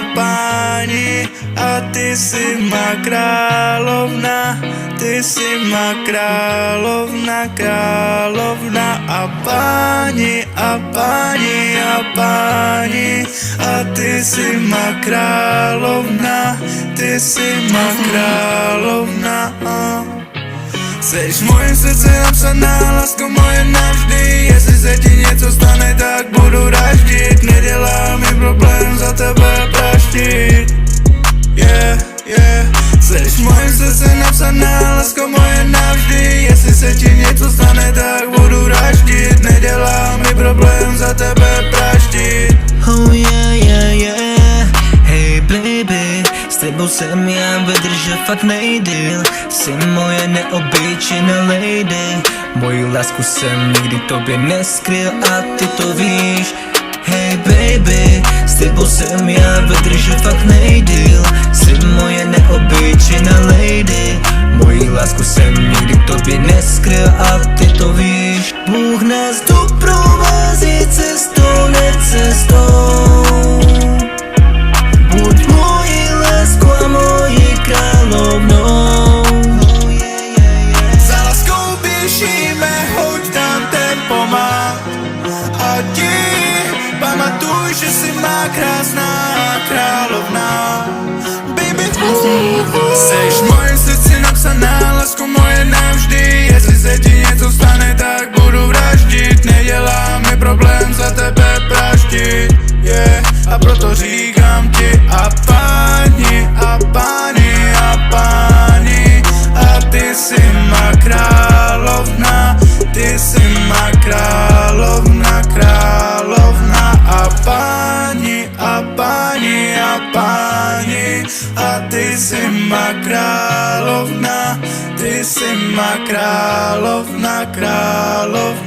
páni, a ty si má královna, ty si má královna, královna. A páni, a ty si má královna, ty si má královna. Seš v mojím srdci napsaná, lásko moje navždy. Jestli se ti něco stane, tak budu raždit. Nedělá mi problém za tebe praštit. Yeah, yeah. Seš v mojím srdci napsaná, lásko moje navždy. Jestli se ti něco stane, tak budu raždit. Nedělá mi problém za tebe praštit. Oh yeah, yeah, yeah. Hey baby, s tebou jsem já vydržet fakt nejdýl. Jsi moje neobyčejná lady. Moji lásku jsem nikdy tobě neskryl a ty to víš. Hey baby, s tebou jsem já vydržet fakt nejdýl. Jsi moje neobyčejná lady. Moji lásku jsem nikdy tobě neskryl a ty to víš. Bůh nás doprovází cestou, necestou. Buď mojí láskou a mojí královnou. Za láskou běžíme, hoď tam tempo má. A ti pamatuj, že jsi má krásná královna. Baby, seš v mojím srdci napsaná, lásko moje navždy. Jestli se ti něco stane, tak budu vraždit. Nedělá mi problém za tebe praštit. Yeah, a proto říkám ti a páni, a ty si má královna, ty si má královna, královna. A páni, a ty si má královna, ty si má královna, královna.